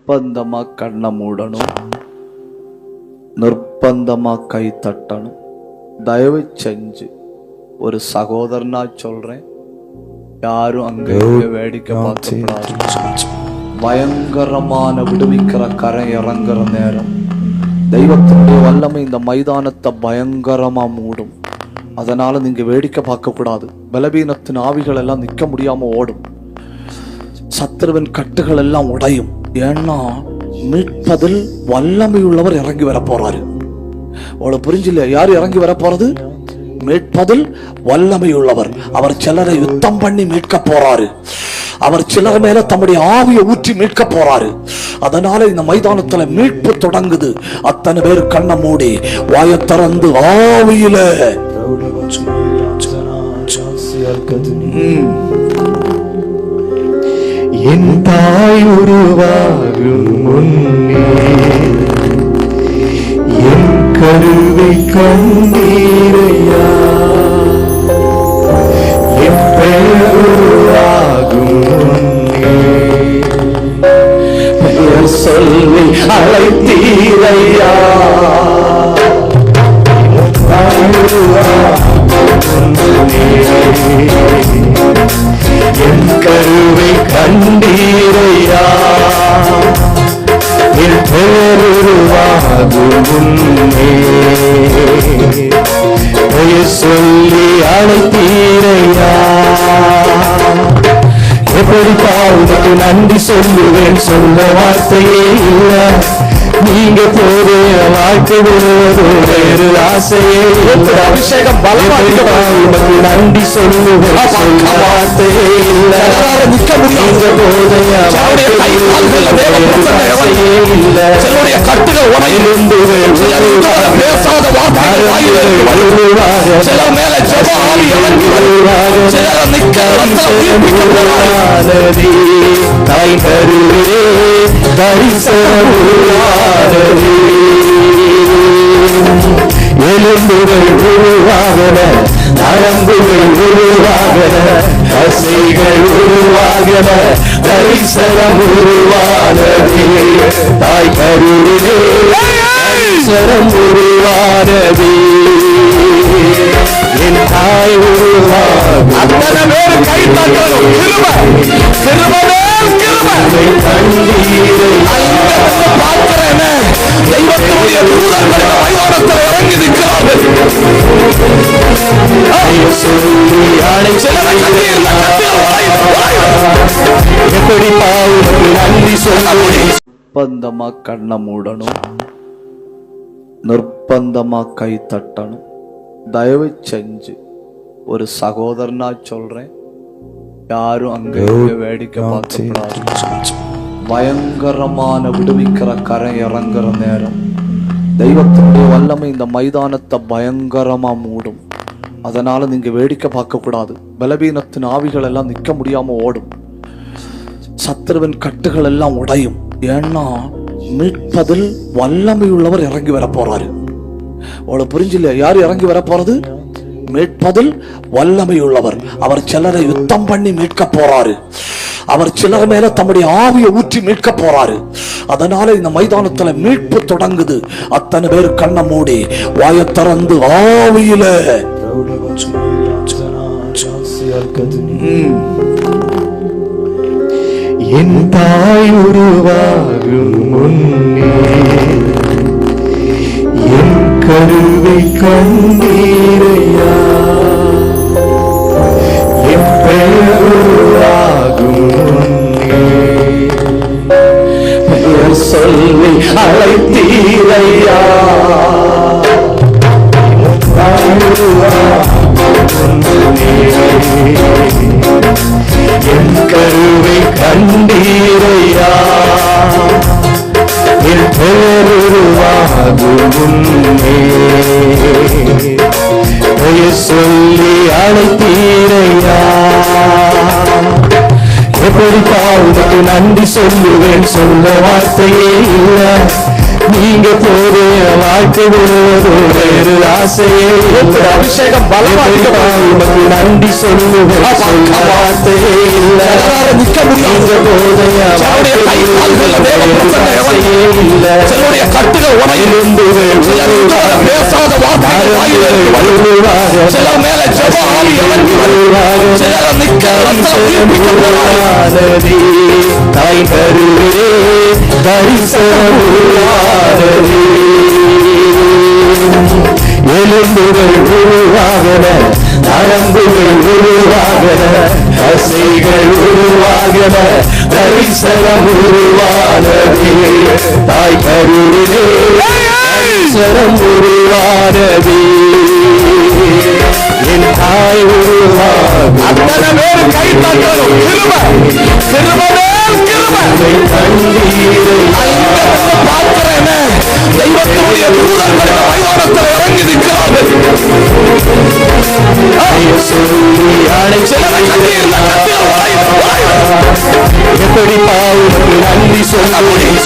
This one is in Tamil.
நிர்பந்தமா கண்ணை மூடணும், நிர்பந்தமா கை தட்டணும். தயவு செஞ்சு ஒரு சகோதரனா சொல்றேன், யாரும் அங்க வேடிக்கை பார்க்கக்கூடாது. பயங்கரமான விடுவிக்கிற கரை இறங்குற நேரம் தெய்வத்தினுடைய வல்லமை இந்த மைதானத்தை பயங்கரமா மூடும். அதனால நீங்க வேடிக்கை பார்க்க கூடாது. பலவீனத்தின் ஆவிகள் எல்லாம் நிக்க முடியாம ஓடும். சத்துருவின் கட்டுகள் எல்லாம் உடையும். ஏன்னா மீட்பதில் வல்லமை உள்ளவர் இறங்கி வர போறாரு. அவ்வளவு புரிஞ்சில்லையா? யாரு இறங்கி வர போறது? மீட்பதில் வல்லமை உள்ளவர். அவர் சிலரை யுத்தம் பண்ணி மீட்க போறாரு. அவர் சிலர் மேல தம்முடைய ஆவியை ஊற்றி மீட்க போறாரு. அதனால இந்த மைதானத்துல மீட்பு தொடங்குது. அத்தனை பேர் கண்ணை மூடி வாயை திறந்து ஆவியில என் தாய் உருவாகும் முன்னே என் கருவை கண்டீரையா, என் பெயர் உருவாகும் முன்னே பெயர் சொல்லி அழைத்தீரையா. என் தாய் உருவாகும் முன்னே என் கருவை கண்டீரையா, என் பேருருவாகும் முன்னே பெயர் சொல்லி அழைத்தீரையா. எப்படி பாவுக்கு நன்றி சொல்லுவேன், சொல்ல வார்த்தையே இல்லை. நீங்க போது வாழ்க்கை விடுவது வேறு ஆசையே. அபிஷேகம் பலமாக நன்றி சொல்லுவேன், சொல்ல வார்த்தையே இல்லை. நீங்க போது இல்லை. கட்டுகள் தாய் கருவே தரிசனமுள்ளாதே, எலும்புகள் உருவாகன, நரம்புகள் உருவாகன, தசைகள் உருவாகன, தரிசனம் உருவானதே. தாய் கருவிலே தரிசனம் உருவானதே. என் தாய் உருவாகும். அத்தனை பேர் கை தட்டணும். எப்படி பாவுக்கு நன்றி சொல்லுவேன். நிர்பந்தமா கண்ணை மூடணும், நிர்பந்தமா கை தட்டணும். தயவு செஞ்சு ஒரு சகோதரனா சொல்றேன், யாரும் அங்க வேடிக்கை பார்க்கக்கூடாது. பயங்கரமான விடுவிக்கிற கரை இறங்குற நேரம் தெய்வத்தினுடைய வல்லமை இந்த மைதானத்தை பயங்கரமா மூடும். அதனால நீங்க வேடிக்கை பார்க்க கூடாது. பலவீனத்தின் ஆவிகள் எல்லாம் நிக்க முடியாம ஓடும். சத்துருவின் கட்டுகள் எல்லாம் உடையும். ஏன்னா மீட்பதில் வல்லமை உள்ளவர் இறங்கி வர போறாரு. அவ்வளவு புரிஞ்சில்லையா? யாரு இறங்கி வர போறது? மீட்பதில் வல்லமை உள்ளவர். அவர் சிலரை யுத்தம் பண்ணி மீட்க போறாரு. அவர் சிலர் மேல தம்முடைய ஆவியை ஊற்றி மீட்க போறாரு. அதனால இந்த மைதானத்துல மீட்பு தொடங்குது. அத்தனை பேர் கண்ணை மூடி வாயை திறந்து ஆவியில என் தாய் உருவாகும் முன்னே என் கருவை கண்டீரையா, என் பெயர் உருவாகும் முன்னே பெயர் சொல்லி அழைத்தீரையா. என் தாய் உருவாகும் முன்னே என் கருவை கண்டீரையா, என் பேருருவாகும் முன்னே பெயர் சொல்லி அழைத்தீரையா. எப்படி பாவுக்கு நன்றி சொல்லுவேன், சொல்ல வார்த்தையே இல்லை. நீங்க போது வாழ்க்கை விடுவது வேறு ஆசையே. அபிஷேகம் பலமாக நன்றி சொல்லுவேன், சொல்ல வார்த்தையே இல்லை. நீங்க போது இல்லை. சிலருடைய கட்டுகள் உடையும். சிலர் பேசாத வார்த்தைகள் வாயிலிருந்து வரும். சிலர் மேல ஜெப ஆவி இறங்கி வரும். சிலர் நிக்க ரத்தம் உருவானதே தாய் கருவே தரிசனம் உருவானதே. எலும்புகள் உருவாகன, நரம்புகள் உருவாகன, தசைகள் உருவாகன, தரிசனம் உருவானதே தாய் கருவே